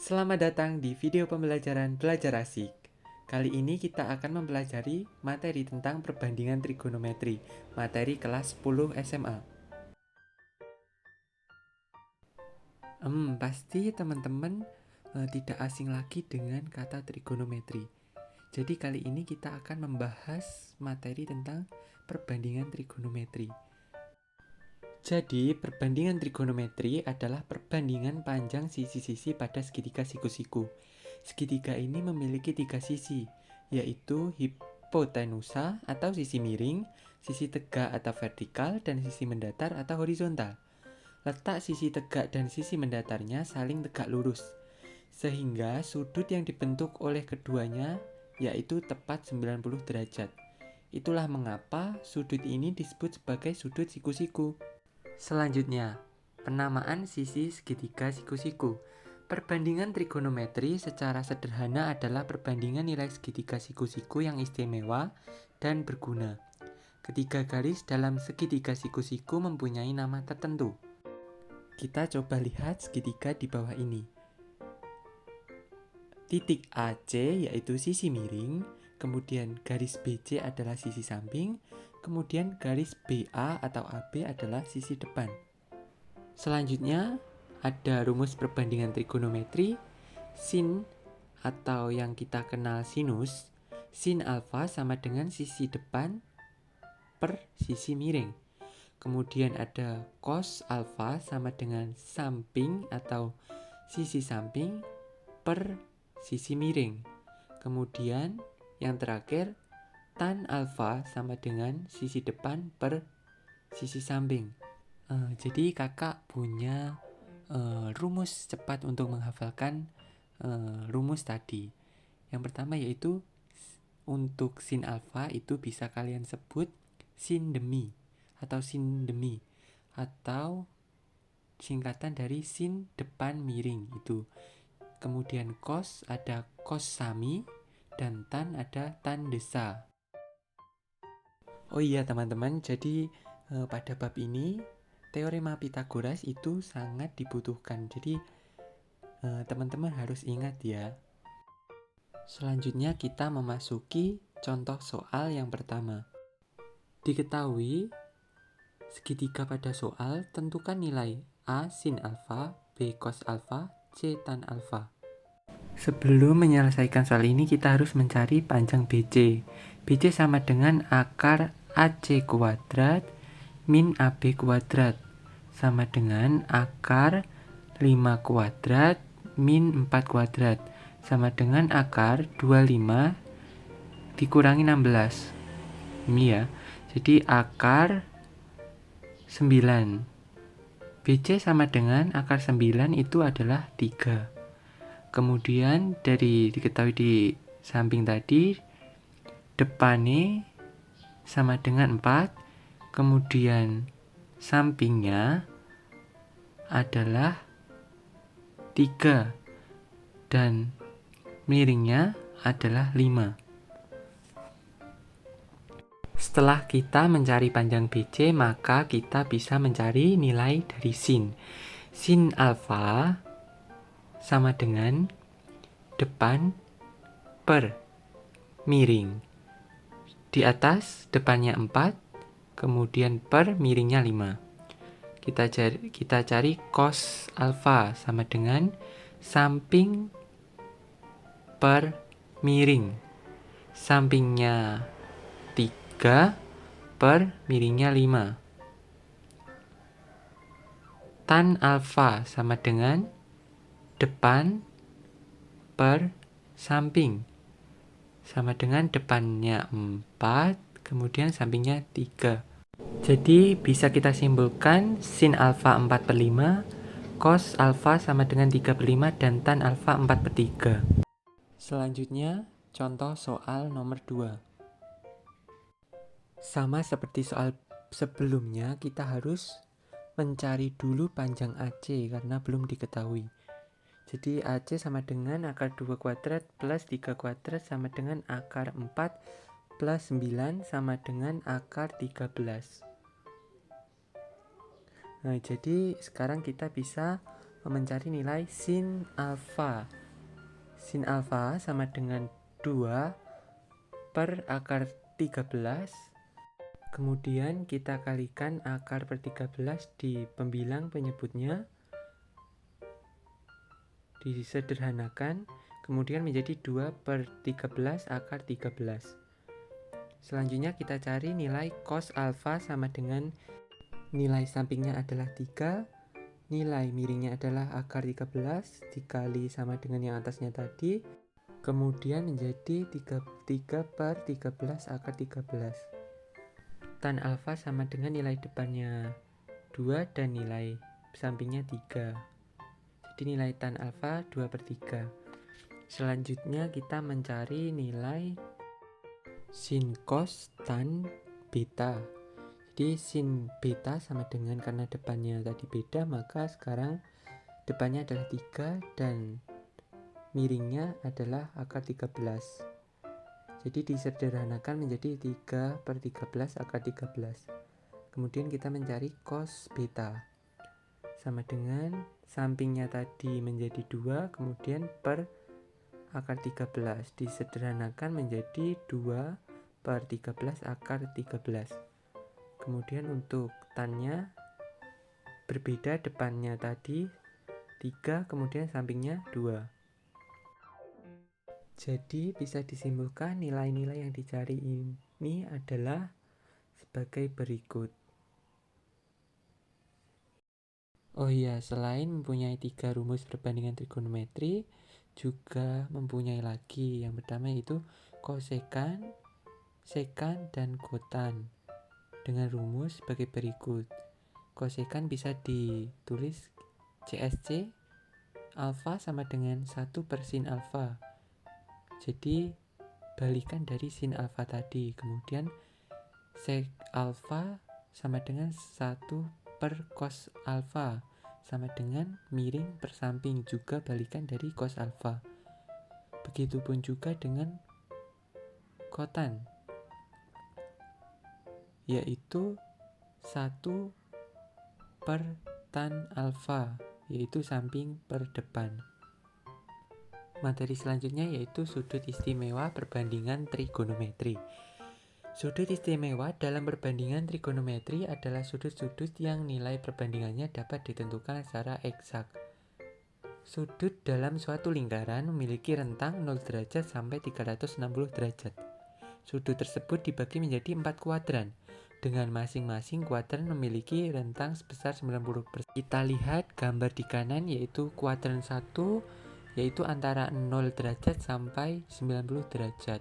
Selamat datang di video pembelajaran Belajar Asik. Kali ini kita akan mempelajari materi tentang perbandingan trigonometri, materi kelas 10 SMA. Pasti teman-teman tidak asing lagi dengan kata trigonometri. Jadi kali ini kita akan membahas materi tentang perbandingan trigonometri. Jadi, perbandingan trigonometri adalah perbandingan panjang sisi-sisi pada segitiga siku-siku. Segitiga ini memiliki 3 sisi, yaitu hipotenusa atau sisi miring, sisi tegak atau vertikal, dan sisi mendatar atau horizontal. Letak sisi tegak dan sisi mendatarnya saling tegak lurus, sehingga sudut yang dibentuk oleh keduanya yaitu tepat 90 derajat. Itulah mengapa sudut ini disebut sebagai sudut siku-siku. Selanjutnya, penamaan sisi segitiga siku-siku. Perbandingan trigonometri secara sederhana adalah perbandingan nilai segitiga siku-siku yang istimewa dan berguna. Ketiga garis dalam segitiga siku-siku mempunyai nama tertentu. Kita coba lihat segitiga di bawah ini. Titik AC yaitu sisi miring, kemudian garis BC adalah sisi samping, kemudian garis BA atau AB adalah sisi depan. Selanjutnya ada rumus perbandingan trigonometri. Sin atau yang kita kenal sinus, sin alfa sama dengan sisi depan per sisi miring. Kemudian ada cos alfa sama dengan samping atau sisi samping per sisi miring. Kemudian yang terakhir tan alfa sama dengan sisi depan per sisi samping. Jadi kakak punya rumus cepat untuk menghafalkan rumus tadi. Yang pertama yaitu untuk sin alfa itu bisa kalian sebut sin demi atau singkatan dari sin depan miring itu. Kemudian cos ada cos sami dan tan ada tan desa. Oh iya teman-teman, jadi pada bab ini teorema Pythagoras itu sangat dibutuhkan. Jadi teman-teman harus ingat ya. Selanjutnya kita memasuki contoh soal yang pertama. Diketahui segitiga pada soal, tentukan nilai A sin alfa, B cos alfa, C tan alfa. Sebelum menyelesaikan soal ini kita harus mencari panjang BC. BC sama dengan akar AC kuadrat min AB kuadrat sama dengan akar 5 kuadrat min 4 kuadrat sama dengan akar 25 dikurangi 16. Ini ya. Jadi akar 9. BC sama dengan akar 9 itu adalah 3. Kemudian dari diketahui di samping tadi, depannya sama dengan 4. Kemudian sampingnya adalah 3 dan miringnya adalah 5. Setelah kita mencari panjang BC, maka kita bisa mencari nilai dari sin. Sin alfa sama dengan depan per miring. Di atas depannya 4, kemudian per miringnya 5. Kita cari cos alfa sama dengan samping per miring. Sampingnya 3 per miringnya 5. Tan alfa sama dengan depan per samping. Sama dengan depannya 4, kemudian sampingnya 3. Jadi bisa kita simpulkan sin alfa 4 per 5, cos alfa sama dengan 3 per 5, dan tan alfa 4 per 3. Selanjutnya, contoh soal nomor 2. Sama seperti soal sebelumnya, kita harus mencari dulu panjang AC karena belum diketahui. Jadi AC sama dengan akar 2 kuadrat plus 3 kuadrat sama dengan akar 4 plus 9 sama dengan akar 13. Nah, jadi sekarang kita bisa mencari nilai sin alfa. Sin alfa sama dengan 2 per akar 13. Kemudian kita kalikan akar per 13 di pembilang penyebutnya, disederhanakan, kemudian menjadi 2 per 13 akar 13. Selanjutnya kita cari nilai cos alfa sama dengan nilai sampingnya adalah 3, nilai miringnya adalah akar 13 dikali sama dengan yang atasnya tadi, kemudian menjadi 3 per 13 akar 13. Tan alfa sama dengan nilai depannya 2 dan nilai sampingnya 3. Jadi nilai tan alfa 2 per 3. Selanjutnya kita mencari nilai sin cos tan beta. Jadi sin beta sama dengan, karena depannya tadi beda, maka sekarang depannya adalah 3 dan miringnya adalah akar 13. Jadi disederhanakan menjadi 3 per 13 akar 13. Kemudian kita mencari cos beta. Sama dengan sampingnya tadi menjadi 2, kemudian per akar 13. Disederhanakan menjadi 2 per 13 akar 13. Kemudian untuk tannya berbeda, depannya tadi 3, kemudian sampingnya 2. Jadi bisa disimpulkan nilai-nilai yang dicari ini adalah sebagai berikut. Oh iya, selain mempunyai 3 rumus perbandingan trigonometri, juga mempunyai lagi. Yang pertama yaitu kosekan, sekan, dan kotan. Dengan rumus sebagai berikut. Kosekan bisa ditulis CSC alfa sama dengan 1 per sin alfa. Jadi balikan dari sin alfa tadi. Kemudian sek alfa sama dengan 1 per cos alfa, sama dengan miring per samping, juga balikan dari cos alfa. Begitupun juga dengan kotan, yaitu 1 per tan alfa, yaitu samping per depan. Materi selanjutnya yaitu sudut istimewa perbandingan trigonometri. Sudut istimewa dalam perbandingan trigonometri adalah sudut-sudut yang nilai perbandingannya dapat ditentukan secara eksak. Sudut dalam suatu lingkaran memiliki rentang 0 derajat sampai 360 derajat. Sudut tersebut dibagi menjadi 4 kuadran, dengan masing-masing kuadran memiliki rentang sebesar 90%. Kita lihat gambar di kanan, yaitu kuadran 1, yaitu antara 0 derajat sampai 90 derajat.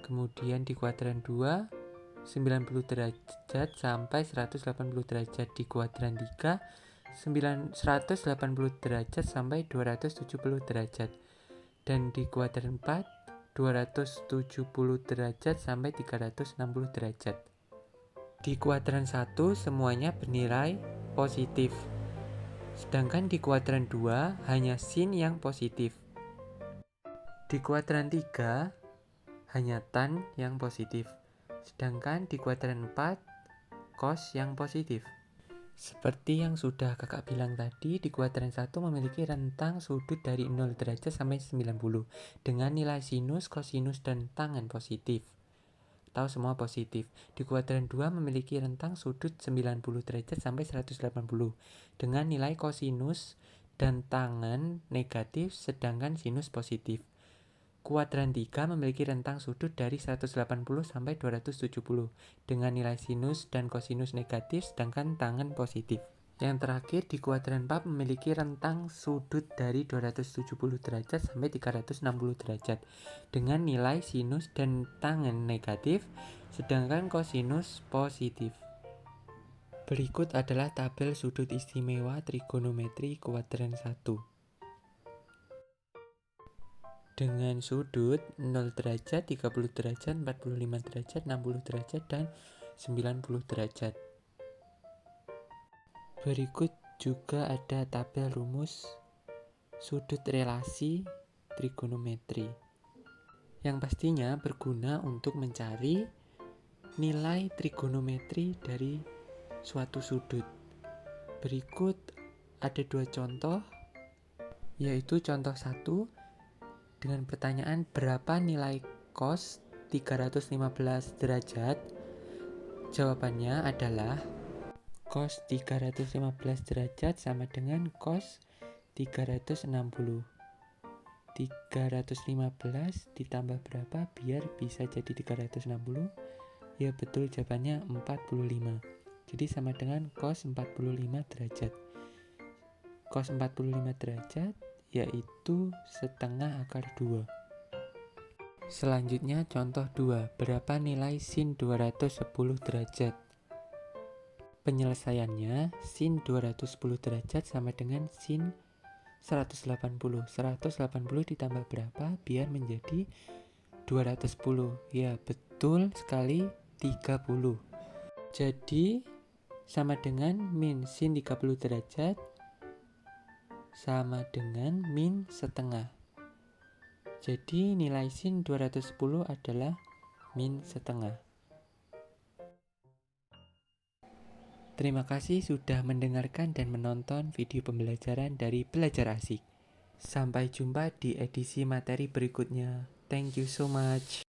Kemudian di kuadran 2, 90 derajat sampai 180 derajat. Di kuadran 3, 180 derajat sampai 270 derajat. Dan di kuadran 4, 270 derajat sampai 360 derajat. Di kuadran 1 semuanya bernilai positif. Sedangkan di kuadran 2 hanya sin yang positif. Di kuadran 3 hanya tan yang positif. Sedangkan di kuadran 4 cos yang positif. Seperti yang sudah kakak bilang tadi, di kuadran 1 memiliki rentang sudut dari 0 derajat sampai 90 dengan nilai sinus, kosinus, dan tangen positif. Tahu semua positif. Di kuadran 2 memiliki rentang sudut 90 derajat sampai 180 dengan nilai kosinus dan tangen negatif, sedangkan sinus positif. Kuadran 3 memiliki rentang sudut dari 180 sampai 270 dengan nilai sinus dan kosinus negatif, sedangkan tangen positif. Yang terakhir, di kuadran 4 memiliki rentang sudut dari 270 derajat sampai 360 derajat dengan nilai sinus dan tangen negatif, sedangkan kosinus positif. Berikut adalah tabel sudut istimewa trigonometri kuadran 1. Dengan sudut 0 derajat, 30 derajat, 45 derajat, 60 derajat, dan 90 derajat. Berikut juga ada tabel rumus sudut relasi trigonometri yang pastinya berguna untuk mencari nilai trigonometri dari suatu sudut. Berikut ada 2 contoh, yaitu contoh 1 dengan pertanyaan berapa nilai cos 315 derajat. Jawabannya adalah cos 315 derajat sama dengan cos 360. 315 ditambah berapa biar bisa jadi 360? Ya betul, jawabannya 45. Jadi sama dengan cos 45 derajat. Cos 45 derajat yaitu setengah akar 2. Selanjutnya contoh 2, berapa nilai sin 210 derajat? Penyelesaiannya, sin 210 derajat sama dengan sin 180. 180 ditambah berapa biar menjadi 210? Ya, betul sekali, 30. Jadi, sama dengan min sin 30 derajat sama dengan min setengah. Jadi, nilai sin 210 adalah min setengah. Terima kasih sudah mendengarkan dan menonton video pembelajaran dari Belajar Asik. Sampai jumpa di edisi materi berikutnya. Thank you so much.